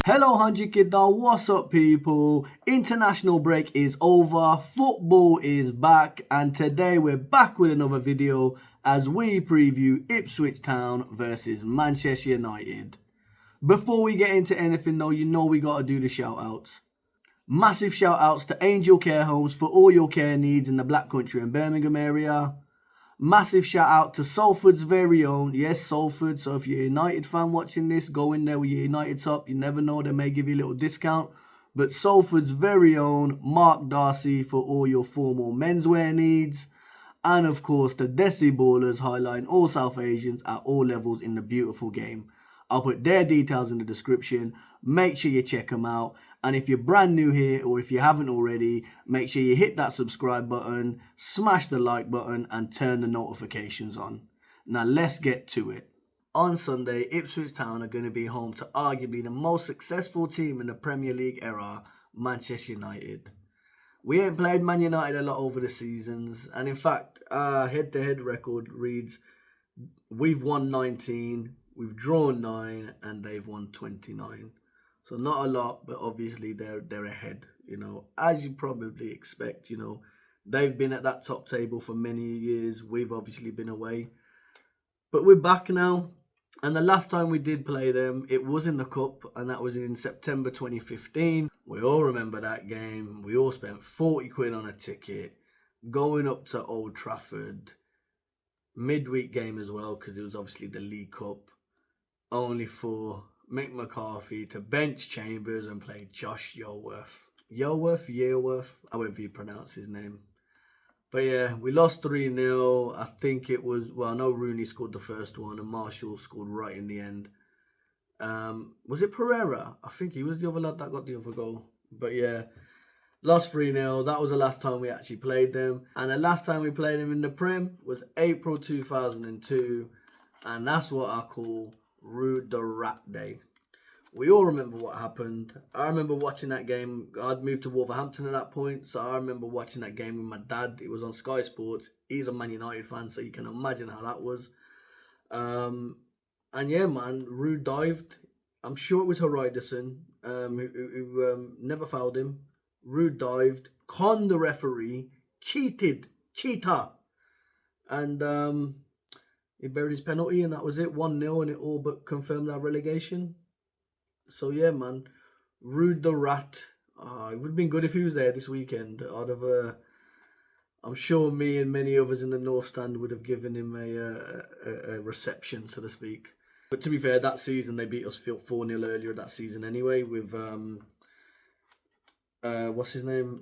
Hello 100 Kidda, what's up people? International break is over, football is back, and today we're back with another video as we preview Ipswich Town versus Manchester United. Before we get into anything though, you know we gotta do the shout outs. Massive shout outs to Angel Care Homes for all your care needs in the Black Country and Birmingham area. Massive shout out to Salford's very own, yes, Salford. So if you're a United fan watching this, go in there with your United top. You never know, they may give you a little discount. But Salford's very own Mark Darcy for all your formal menswear needs. And of course, the Desi Ballers highlighting all South Asians at all levels in the beautiful game. I'll put their details in the description. Make sure you check them out. And if you're brand new here or if you haven't already, make sure you hit that subscribe button, smash the like button and turn the notifications on. Now let's get to it. On Sunday, Ipswich Town are going to be home to arguably the most successful team in the Premier League era, Manchester United. We ain't played Man United a lot over the seasons, and in fact, our head-to-head record reads, we've won 19, we've drawn 9, and they've won 29. So not a lot, but obviously they're ahead, you know, as you probably expect, you know. They've been at that top table for many years. We've obviously been away. But we're back now. And the last time we did play them, it was in the Cup, and that was in September 2015. We all remember that game. We all spent 40 quid on a ticket, going up to Old Trafford. Midweek game as well, because it was obviously the League Cup. Only for Mick McCarthy to bench Chambers and play Josh Yearworth, however you pronounce his name. But yeah, we lost 3-0. I think it was, well, I know Rooney scored the first one and Marshall scored right in the end. Was it Pereira? I think he was the other lad that got the other goal. But yeah, lost 3-0. That was the last time we actually played them. And the last time we played them in the Prem was April 2002. And that's what I call Rude the Rat Day. We all remember what happened. I remember watching that game. I'd moved to Wolverhampton at that point, so I remember watching that game with my dad. It was on Sky Sports. He's a Man United fan, so you can imagine how that was. And yeah, man, Rude dived. I'm sure it was Horiderson, who never fouled him. Rude dived, conned the referee, cheater. And he buried his penalty, and that was it, 1-0, and it all but confirmed our relegation. So yeah, man, Rude the Rat. It would have been good if he was there this weekend. I'm sure me and many others in the North Stand would have given him a reception, so to speak. But to be fair, that season they beat us 4-0 earlier that season anyway with what's his name?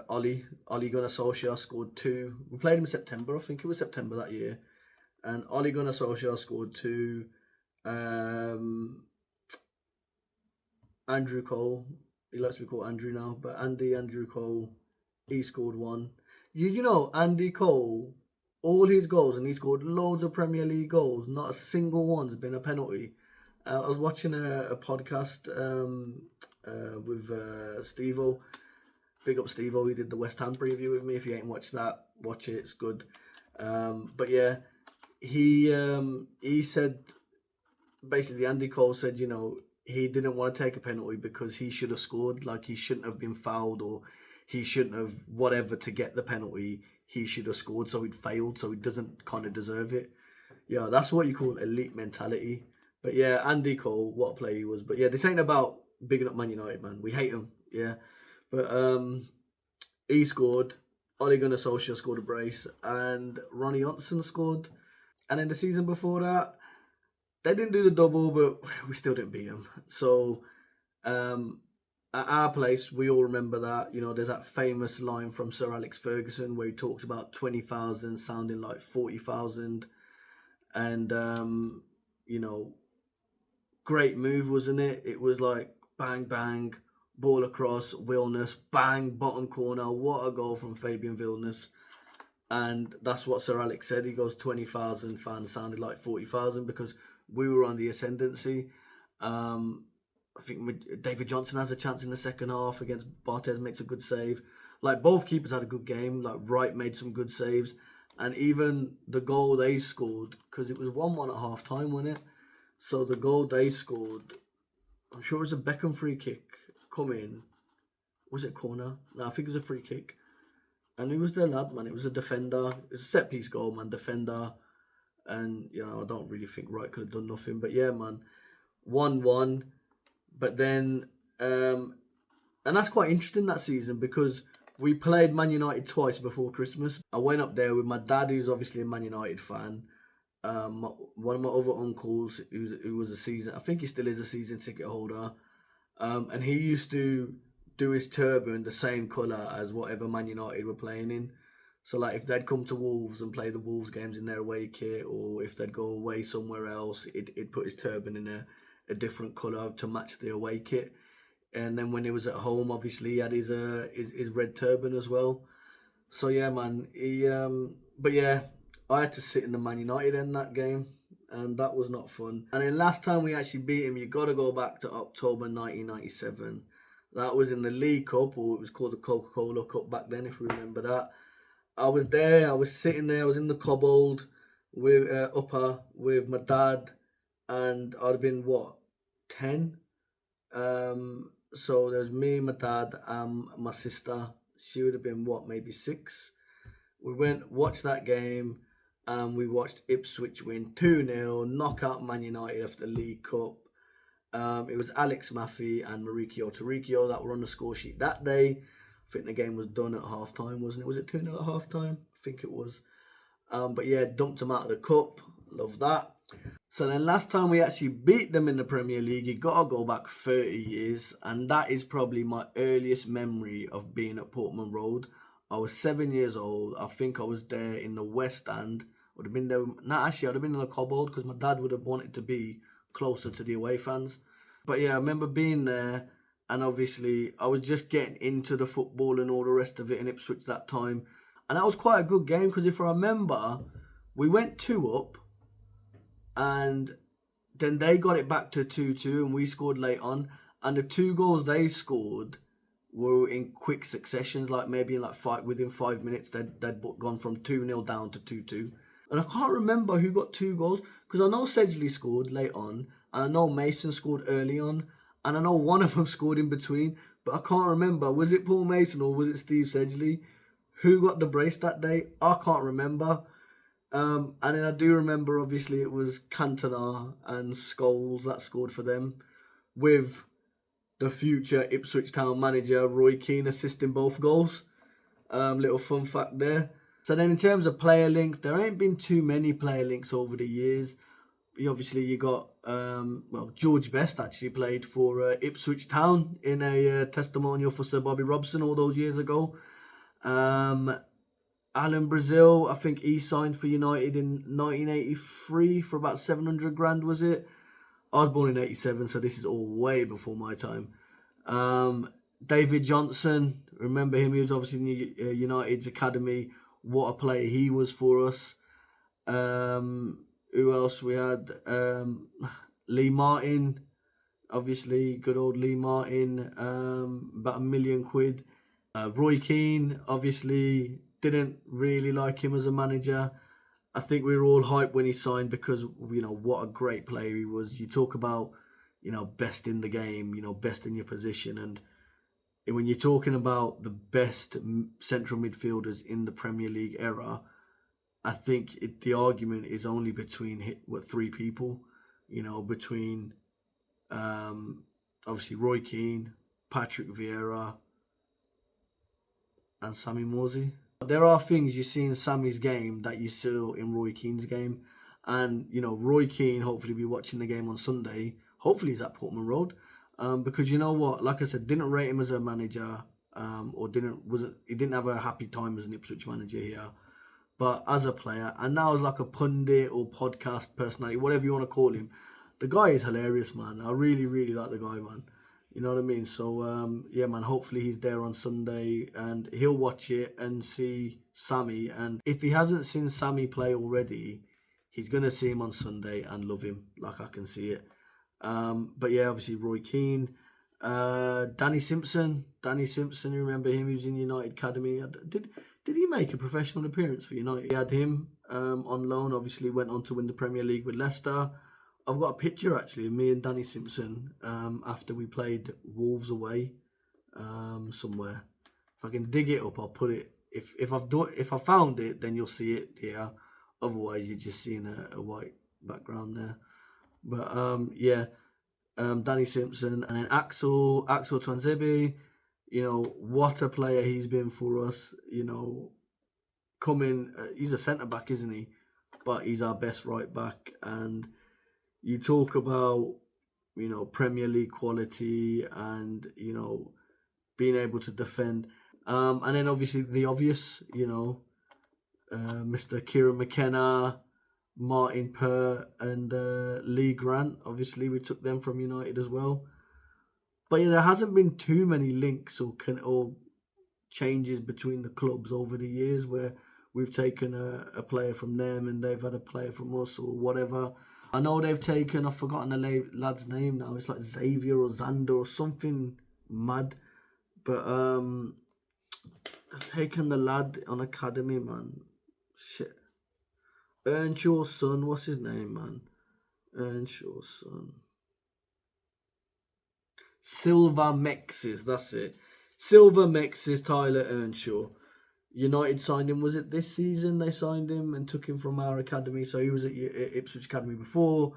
Ole Gunnar Solskjaer scored 2. We played him in September, I think it was September that year. And Ole Gunnar Solskjaer scored 2. Andrew Cole, he likes to be called Andrew now, but Andrew Cole, he scored 1. You know, Andy Cole, all his goals, and he scored loads of Premier League goals, not a single one's been a penalty. I was watching a podcast with Steve-O. Big up Steve-O, he did the West Ham preview with me. If you ain't watched that, watch it, it's good. But yeah, he said, basically Andy Cole said, you know, he didn't want to take a penalty because he should have scored. Like, he shouldn't have been fouled, or he shouldn't have whatever to get the penalty. He should have scored, so he'd failed, so he doesn't kind of deserve it. Yeah, that's what you call elite mentality. But yeah, Andy Cole, what a player he was. But yeah, this ain't about bigging up Man United, man. We hate him, yeah. But he scored. Ole Gunnar Solskjaer scored a brace, and Ronnie Johnson scored. And then the season before that, they didn't do the double, but we still didn't beat them. So at our place, we all remember that. You know, there's that famous line from Sir Alex Ferguson where he talks about 20,000 sounding like 40,000. And, you know, great move, wasn't it? It was like bang, bang, ball across, Vilnius, bang, bottom corner. What a goal from Fabian Vilnius. And that's what Sir Alex said. He goes, 20,000 fans sounded like 40,000 because we were on the ascendancy. I think David Johnson has a chance in the second half against Barthez, makes a good save. Like, both keepers had a good game. Like, Wright made some good saves. And even the goal they scored, because it was 1-1 at half time, wasn't it? So the goal they scored, I'm sure it was a Beckham free kick come in. Was it corner? No, I think it was a free kick. And who was the lad, man? It was a defender. It was a set piece goal, man. Defender. And, you know, I don't really think Wright could have done nothing. But yeah, man. 1-1. But then, and that's quite interesting that season because we played Man United twice before Christmas. I went up there with my dad, who's obviously a Man United fan. One of my other uncles, who was a season, I think he still is a season ticket holder. And he used to do his turban the same colour as whatever Man United were playing in. So, like, if they'd come to Wolves and play the Wolves games in their away kit, or if they'd go away somewhere else, it'd put his turban in a different colour to match the away kit. And then when he was at home, obviously, he had his red turban as well. So, yeah, man. But, yeah, I had to sit in the Man United end that game, and that was not fun. And then last time we actually beat him, you got to go back to October 1997. That was in the League Cup, or it was called the Coca-Cola Cup back then, if you remember that. I was there, I was sitting there, I was in the cobbled with upper with my dad, and I'd have been, 10? So there was me, my dad, my sister. She would have been, maybe 6? We went, watched that game, and we watched Ipswich win 2-0, knock out Man United after the League Cup. It was Alex Maffey and Mauricio Torrico that were on the score sheet that day. I think the game was done at half time, wasn't it? Was it 2-0 at half time? I think it was. But yeah, dumped them out of the cup. Love that. So then last time we actually beat them in the Premier League, you got to go back 30 years. And that is probably my earliest memory of being at Portman Road. I was 7 years old. I think I was there in the West End. Would have been there. Not actually, I'd have been in the cobbled because my dad would have wanted to be closer to the away fans. But yeah, I remember being there, and obviously I was just getting into the football and all the rest of it in Ipswich that time. And that was quite a good game because if I remember, we went 2 up, and then they got it back to 2-2, and we scored late on. And the 2 goals they scored were in quick successions, like maybe in within 5 minutes they'd gone from 2-0 down to 2-2. And I can't remember who got 2 goals because I know Sedgley scored late on, and I know Mason scored early on, and I know one of them scored in between, but I can't remember. Was it Paul Mason or was it Steve Sedgley? Who got the brace that day? I can't remember. And then I do remember, obviously, it was Cantona and Scholes that scored for them, with the future Ipswich Town manager Roy Keane assisting both goals. Little fun fact there. So then in terms of player links, there ain't been too many player links over the years. Obviously, you got, George Best actually played for Ipswich Town in a testimonial for Sir Bobby Robson all those years ago. Alan Brazil, I think he signed for United in 1983 for about 700 grand, was it? I was born in 87, so this is all way before my time. David Johnson, remember him? He was obviously in United's academy. What a player he was for us. Who else we had? Lee Martin, obviously, good old Lee Martin, about £1 million. Roy Keane, obviously, didn't really like him as a manager. I think we were all hyped when he signed because, what a great player he was. You talk about, best in the game, best in your position. And when you're talking about the best central midfielders in the Premier League era, I think the argument is only between 3 people, between obviously Roy Keane, Patrick Vieira, and Sammy Morsey. There are things you see in Sammy's game that you saw in Roy Keane's game, and Roy Keane hopefully be watching the game on Sunday. Hopefully he's at Portman Road, because you know what? Like I said, didn't rate him as a manager, he didn't have a happy time as an Ipswich manager here. But as a player, and now as like a pundit or podcast personality, whatever you want to call him, the guy is hilarious, man. I really, really like the guy, man. You know what I mean? So, yeah, man, hopefully he's there on Sunday and he'll watch it and see Sammy. And if he hasn't seen Sammy play already, he's going to see him on Sunday and love him, like I can see it. But yeah, obviously Roy Keane. Danny Simpson, you remember him? He was in United Academy. Did he make a professional appearance for United? He had him on loan, obviously went on to win the Premier League with Leicester. I've got a picture actually of me and Danny Simpson after we played Wolves away somewhere. If I can dig it up, I'll put it. If I found it, then you'll see it here. Otherwise, you're just seeing a white background there. But yeah, Danny Simpson and then Axel Twanzebe. You know, what a player he's been for us. You know, coming, he's a centre back, isn't he? But he's our best right back. And you talk about, you know, Premier League quality and, you know, being able to defend. And then obviously the obvious, you know, Mr. Kieran McKenna, Martin Pert, and Lee Grant. Obviously, we took them from United as well. But yeah, there hasn't been too many links or changes between the clubs over the years where we've taken a player from them and they've had a player from us or whatever. I know they've taken, I've forgotten the lad's name now. It's like Xavier or Xander or something mad. But they've taken the lad on academy, man. Shit. Earnshaw's son, what's his name, man? Earnshaw's son. Silver Mexes, that's it. Silver Mexes, Tyler Earnshaw. United signed him, was it this season they signed him and took him from our academy? So he was at Ipswich Academy before.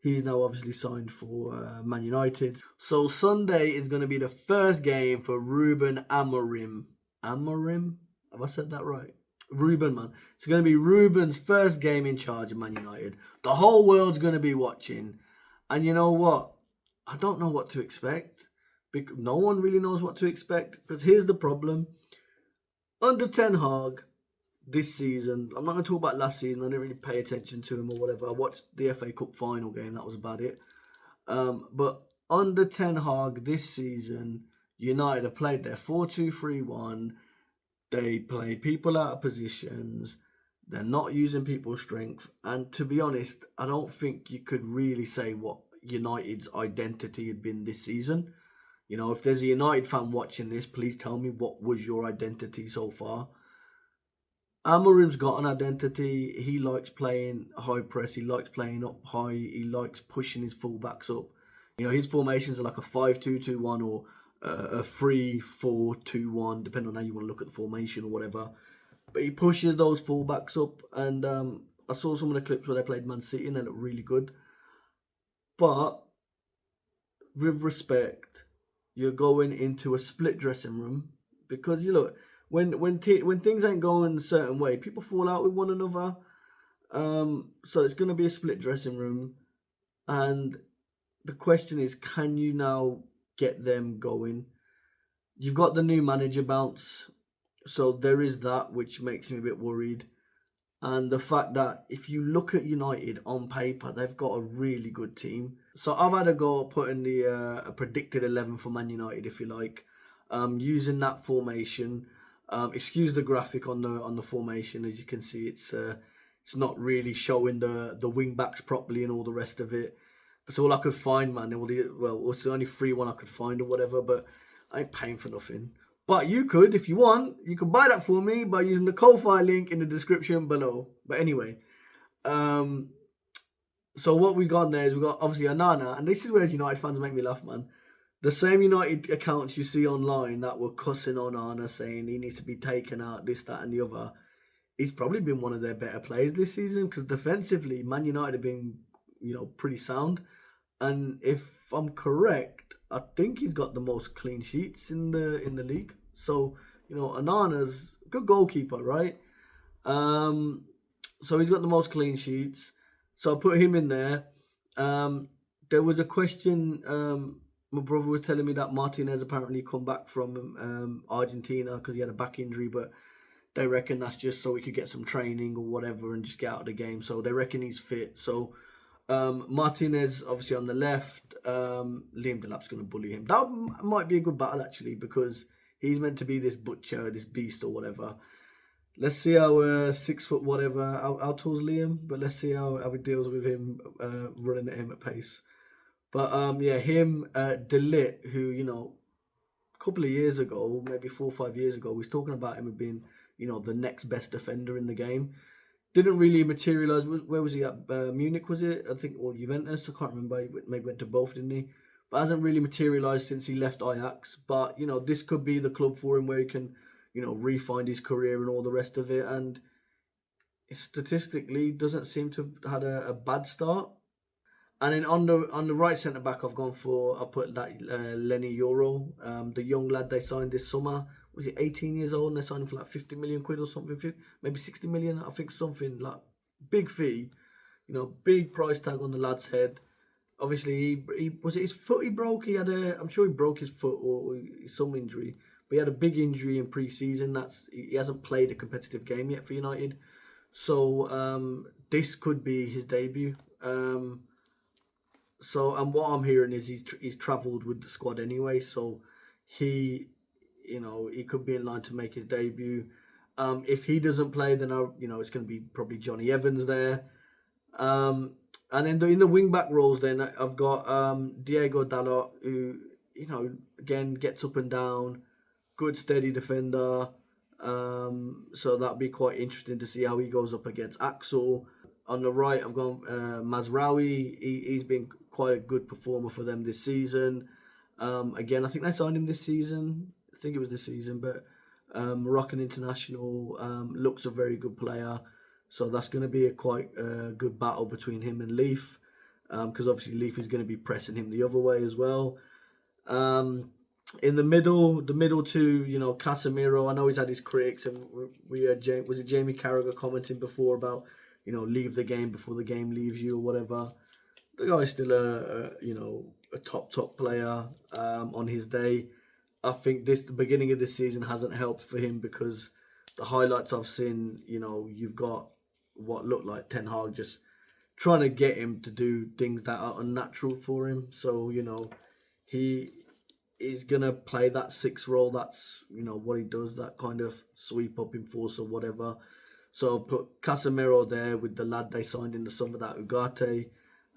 He's now obviously signed for Man United. So Sunday is going to be the first game for Rúben Amorim. Amorim? Have I said that right? Rúben, man. It's going to be Rúben's first game in charge of Man United. The whole world's going to be watching. And you know what? I don't know what to expect. Because no one really knows what to expect. Because here's the problem. Under Ten Hag this season, I'm not going to talk about last season. I didn't really pay attention to him or whatever. I watched the FA Cup final game. That was about it. But under Ten Hag this season, United have played their 4-2-3-1. They play people out of positions. They're not using people's strength. And to be honest, I don't think you could really say what United's identity had been this season. You know, if there's a United fan watching this, please tell me what was your identity so far. Amorim's got an identity. He likes playing high press. He likes playing up high. He likes pushing his fullbacks up. You know, his formations are like a 5-2-2-1 or a 3-4-2-1, depending on how you want to look at the formation or whatever. But he pushes those fullbacks up. And I saw some of the clips where they played Man City and they look really good. But with respect, you're going into a split dressing room because you look when things ain't going a certain way, people fall out with one another. So it's going to be a split dressing room, and the question is, can you now get them going? You've got the new manager bounce, so there is that, which makes me a bit worried. And the fact that if you look at United on paper, they've got a really good team. So I've had a go at putting the a predicted 11 for Man United, if you like, using that formation. Excuse the graphic on the formation, as you can see, it's not really showing the wing backs properly and all the rest of it. It's all I could find, man. It's the only free one I could find or whatever. But I ain't paying for nothing. But you could, if you want, you can buy that for me by using the Ko-Fi link in the description below. But anyway, so what we got there is we got obviously Onana, and this is where United fans make me laugh, man. The same United accounts you see online that were cussing Onana, saying he needs to be taken out, this, that, and the other. He's probably been one of their better players this season because defensively, Man United have been, you know, pretty sound. And if I'm correct, I think he's got the most clean sheets in the league. So, you know, Onana's a good goalkeeper, right? So he's got the most clean sheets. So I put him in there. There was a question. My brother was telling me that Martinez apparently come back from Argentina because he had a back injury, but they reckon that's just so he could get some training or whatever and just get out of the game. So they reckon he's fit. So Martinez obviously on the left. Liam Delap's going to bully him. That might be a good battle actually because he's meant to be this butcher, this beast or whatever. Let's see how 6 foot whatever how tall's Liam, but let's see how it deals with him running at him at pace. But yeah, him, De Ligt, who, you know, a couple of years ago, maybe 4 or 5 years ago, we was talking about him as being, you know, the next best defender in the game. Didn't really materialise. Where was he at? Munich, was it? I think, or Juventus. I can't remember. He maybe went to both, didn't he? But hasn't really materialised since he left Ajax. But, this could be the club for him where he can, re-find his career and all the rest of it. And statistically, doesn't seem to have had a bad start. And then on the right centre back, I've put that Lenny Euro, the young lad they signed this summer. Was he 18 years old? And they signed him for like 50 million quid or something, maybe 60 million. I think something like big fee, big price tag on the lad's head. Obviously, he was it his foot he broke. I'm sure he broke his foot or some injury, but he had a big injury in pre-season. He hasn't played a competitive game yet for United, so this could be his debut. And what I'm hearing is he's travelled with the squad anyway, so he could be in line to make his debut. If he doesn't play, then it's going to be probably Johnny Evans there. And then in the wing back roles, then I've got Diego Dalot, who again gets up and down, good steady defender. So that'd be quite interesting to see how he goes up against Axel. On the right, I've got Mazraoui. He's been quite a good performer for them this season. Again, I think they signed him this season. I think it was this season, but Moroccan international, looks a very good player. So that's going to be a quite good battle between him and Leaf, because obviously Leaf is going to be pressing him the other way as well. In the middle two, Casemiro. I know he's had his critics, and we had was it Jamie Carragher commenting before about leave the game before the game leaves you or whatever. The guy's still a top player on his day. I think the beginning of this season hasn't helped for him because the highlights I've seen, you've got what looked like Ten Hag just trying to get him to do things that are unnatural for him. So, he is going to play that 6 role. That's, what he does, that kind of sweep up in force or whatever. So I'll put Casemiro there with the lad they signed in the summer, that Ugarte.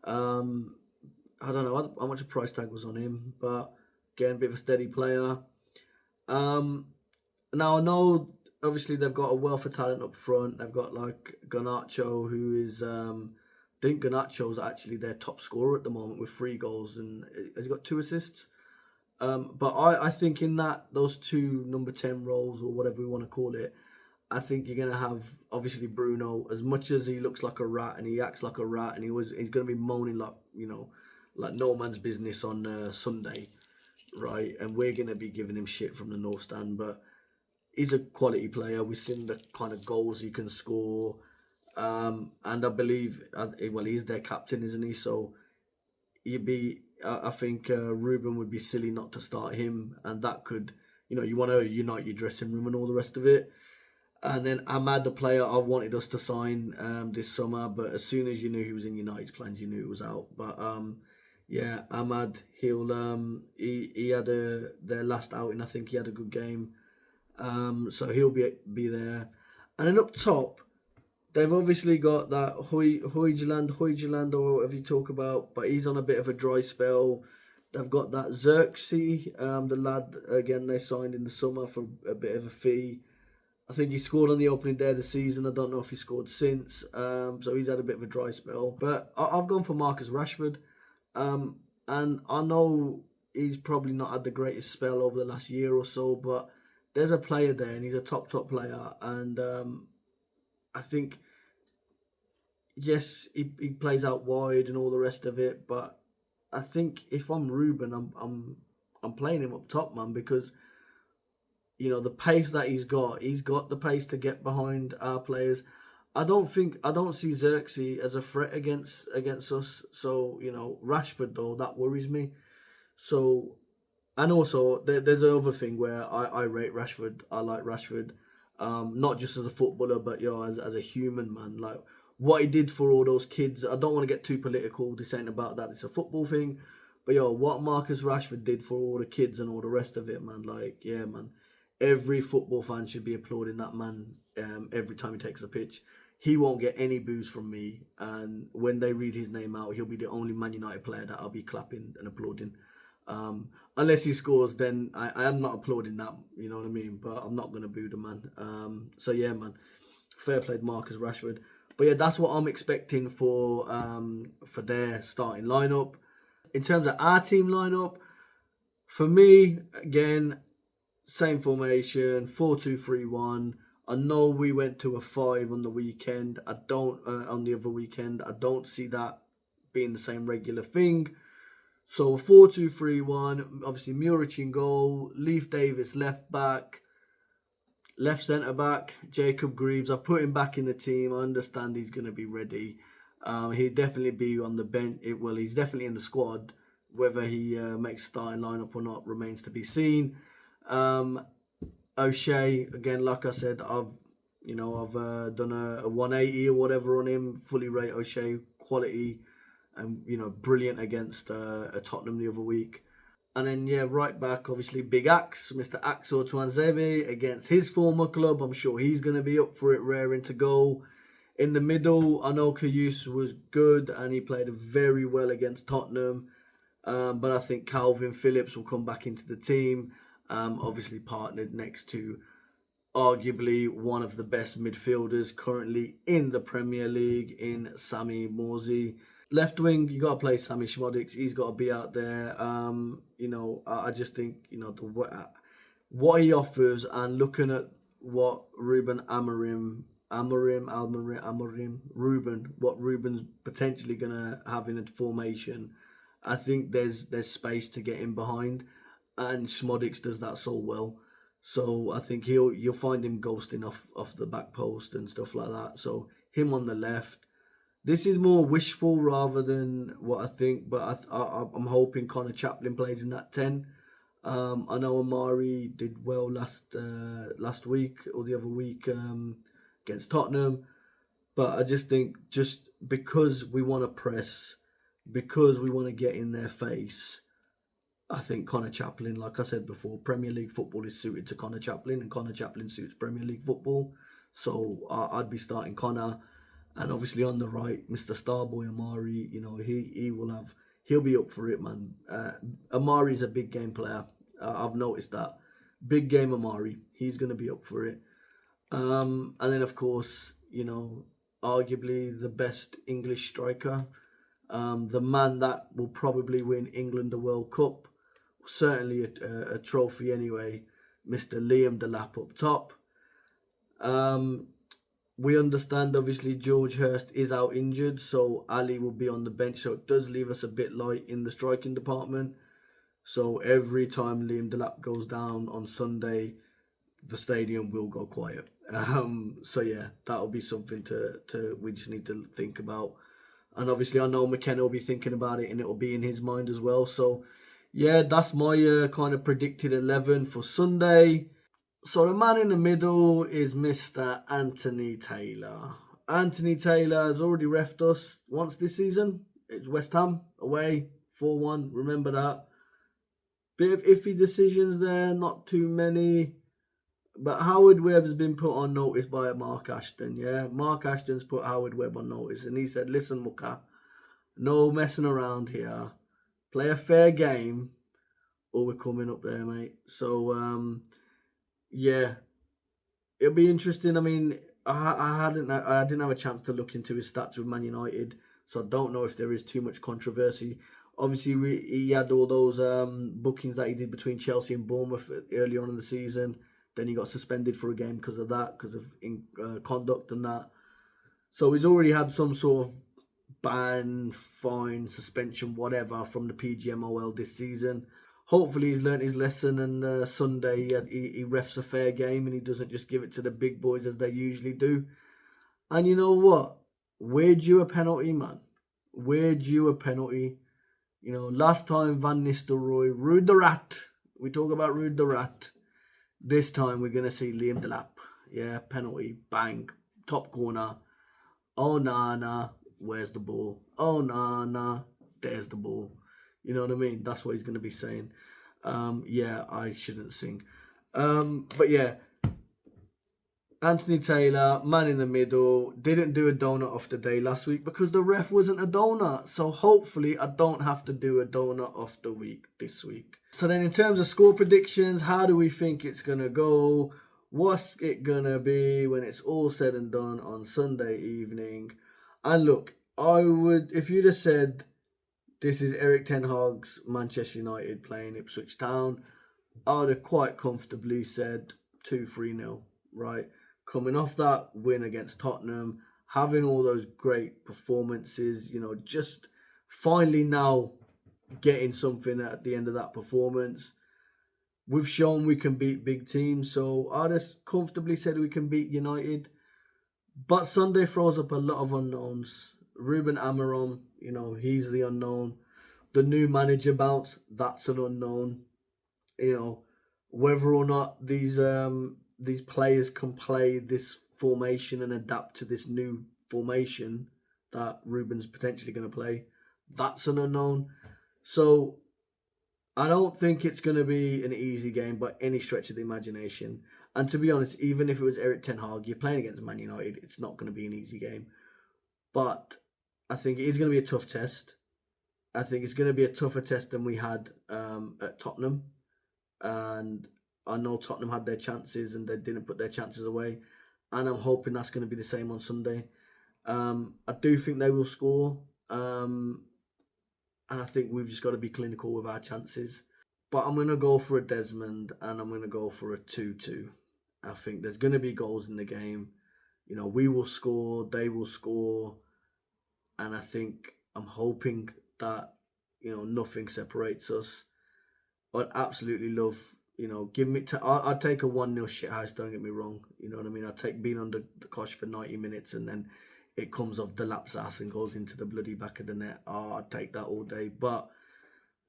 I don't know how much a price tag was on him, but again, a bit of a steady player. Now I know obviously they've got a wealth of talent up front. They've got like Garnacho, who is I think Garnacho's actually their top scorer at the moment with 3 goals and has got 2 assists. But I think in those 2 number 10 roles or whatever we want to call it, I think you're going to have, obviously, Bruno. As much as he looks like a rat and he acts like a rat and he's going to be moaning like, like no man's business on Sunday, right? And we're going to be giving him shit from the North Stand. But he's a quality player. We've seen the kind of goals he can score. And I believe, he's their captain, isn't he? So I think Rúben would be silly not to start him. And that could, you want to unite your dressing room and all the rest of it. And then Ahmad, the player I wanted us to sign this summer, but as soon as you knew he was in United's plans, you knew it was out. But yeah, Ahmad, he had their last outing. I think he had a good game, so he'll be there. And then up top, they've obviously got that Højlund or whatever you talk about, but he's on a bit of a dry spell. They've got that Xerxes, the lad again they signed in the summer for a bit of a fee. I think he scored on the opening day of the season. I don't know if he scored since. So he's had a bit of a dry spell. But I've gone for Marcus Rashford. And I know he's probably not had the greatest spell over the last year or so, but there's a player there and he's a top player. And I think, yes, he plays out wide and all the rest of it. But I think if I'm Rúben, I'm playing him up top, man, because the pace that he's got the pace to get behind our players. I don't see Xerxes as a threat against us. So, Rashford though, that worries me. So, and also there's another thing where I rate Rashford. I like Rashford, not just as a footballer, but as a human, man. Like what he did for all those kids. I don't want to get too political. This ain't about that. It's a football thing. But what Marcus Rashford did for all the kids and all the rest of it, man. Like, yeah, man. Every football fan should be applauding that man every time he takes the pitch. He won't get any boos from me. And when they read his name out, he'll be the only Man United player that I'll be clapping and applauding. Unless he scores, then I am not applauding that, you know what I mean? But I'm not going to boo the man. So, yeah, man. Fair play to Marcus Rashford. But yeah, that's what I'm expecting for their starting lineup. In terms of our team lineup, for me, again, same formation, 4-2-3-1. I know we went to a 5 on the weekend. I don't on the other weekend. I don't see that being the same regular thing. So 4-2-3-1. Obviously, Muric in goal, Leif Davis left back, left centre back, Jacob Greaves. I've put him back in the team. I understand he's going to be ready. He'll definitely be on the bench. Well, he's definitely in the squad. Whether he makes starting lineup or not remains to be seen. O'Shea, again, like I said, I've done a 180 or whatever on him. Fully rate O'Shea, quality, and brilliant against Tottenham the other week. And then right back, obviously Big Axe, Mr. Axel Tuanzebe against his former club. I'm sure he's going to be up for it, raring to go. In the middle, I know Karius was good and he played very well against Tottenham. But I think Calvin Phillips will come back into the team. Obviously partnered next to arguably one of the best midfielders currently in the Premier League in Sammy Morsy. Left wing, you got to play Sammy Szmodics. He's got to be out there. I just think, what he offers, and looking at what Rúben what Rúben's potentially going to have in a formation, I think there's space to get in behind. And Szmodics does that so well. So I think you'll find him ghosting off the back post and stuff like that. So him on the left. This is more wishful rather than what I think, but I'm hoping Connor Chaplin plays in that 10. I know Amari did well last week or the other week against Tottenham, but I just think just because we want to press, because we want to get in their face, I think Connor Chaplin, like I said before, Premier League football is suited to Connor Chaplin, and Connor Chaplin suits Premier League football. So I'd be starting Connor. And obviously on the right, Mr. Starboy Amari, he'll be up for it, man. Amari's a big game player. I've noticed that. Big game Amari. He's going to be up for it. And then, of course, arguably the best English striker. The man that will probably win England the World Cup. Certainly a trophy anyway. Mr. Liam Delap up top. We understand, obviously, George Hurst is out injured, so Ali will be on the bench. So it does leave us a bit light in the striking department. So every time Liam Delap goes down on Sunday, the stadium will go quiet. So yeah, that'll be something we just need to think about. And obviously, I know McKenna will be thinking about it, and it'll be in his mind as well. So yeah, that's my kind of predicted 11 for Sunday. So the man in the middle is Mr. Anthony Taylor. Anthony Taylor has already refed us once this season. It's West Ham away, 4-1. Remember that. Bit of iffy decisions there, not too many. But Howard Webb has been put on notice by Mark Ashton, yeah? Mark Ashton's put Howard Webb on notice, and he said, listen, Muka, no messing around here. Play a fair game, or we're coming up there, mate. So, yeah, it'll be interesting. I mean, I didn't have a chance to look into his stats with Man United, so I don't know if there is too much controversy. Obviously, he had all those bookings that he did between Chelsea and Bournemouth earlier on in the season. Then he got suspended for a game because of that, because of conduct and that. So he's already had some sort of ban, fine, suspension, whatever from the PGMOL this season. Hopefully he's learnt his lesson, and Sunday he refs a fair game and he doesn't just give it to the big boys as they usually do. And you know what? We're due a penalty, man. We're due a penalty. Last time Van Nistelrooy, Ruud the Rat. We talk about Ruud the Rat. This time we're going to see Liam Delap. Yeah, penalty, bang, top corner. Oh, nah, where's the ball? Oh, nah, there's the ball. You know what I mean? That's what he's going to be saying. Yeah, I shouldn't sing. But yeah, Anthony Taylor, man in the middle, didn't do a donut off the day last week because the ref wasn't a donut. So hopefully I don't have to do a donut off the week this week. So then in terms of score predictions, how do we think it's going to go? what's it gonna be when it's all said and done on Sunday evening? And look, I would, if you'd have said this is Eric Ten Hag's Manchester United playing Ipswich Town, I would have quite comfortably said 2-3-0, right? Coming off that win against Tottenham, having all those great performances, just finally now getting something at the end of that performance. We've shown we can beat big teams, so I just comfortably said we can beat United. But Sunday throws up a lot of unknowns. Rúben Amorim, he's the unknown. The new manager bounce, that's an unknown. Whether or not these players can play this formation and adapt to this new formation that Rúben's potentially going to play, that's an unknown. So I don't think it's going to be an easy game by any stretch of the imagination. And to be honest, even if it was Eric Ten Hag, you're playing against Man United, it's not going to be an easy game. But I think it is going to be a tough test. I think it's going to be a tougher test than we had at Tottenham. And I know Tottenham had their chances and they didn't put their chances away. And I'm hoping that's going to be the same on Sunday. I do think they will score. And I think we've just got to be clinical with our chances. But I'm going to go for a Desmond and I'm going to go for a 2-2. I think there's going to be goals in the game. We will score, they will score. And I think I'm hoping that, nothing separates us. I'd absolutely love, give me, I'd take a 1-0 shithouse, don't get me wrong. You know what I mean? I'd take being under the cosh for 90 minutes and then it comes off the lap's ass and goes into the bloody back of the net. I'd take that all day. But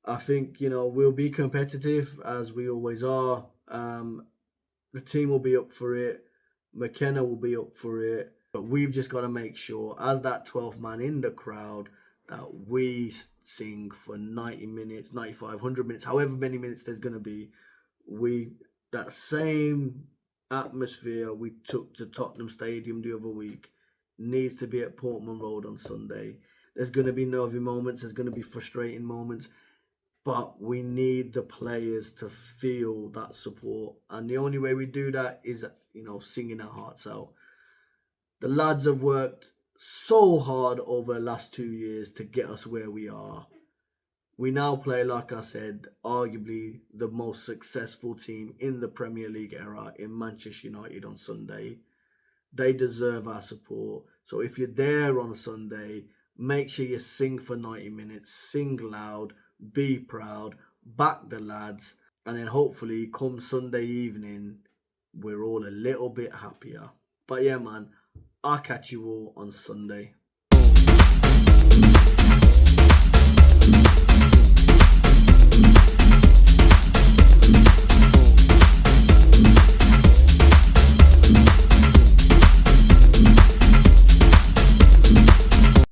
I think, we'll be competitive as we always are. The team will be up for it. McKenna will be up for it. But we've just got to make sure, as that 12th man in the crowd, that we sing for 90 minutes, 95, 100 minutes, however many minutes there's going to be. That same atmosphere we took to Tottenham Stadium the other week needs to be at Portman Road on Sunday. There's going to be nervy moments. There's going to be frustrating moments. But we need the players to feel that support. And the only way we do that is, singing our hearts out. The lads have worked so hard over the last 2 years to get us where we are. We now play, like I said, arguably the most successful team in the Premier League era in Manchester United on Sunday. They deserve our support. So if you're there on a Sunday, make sure you sing for 90 minutes, sing loud, be proud, back the lads, and then hopefully come Sunday evening, we're all a little bit happier. But yeah, man, I'll catch you all on Sunday.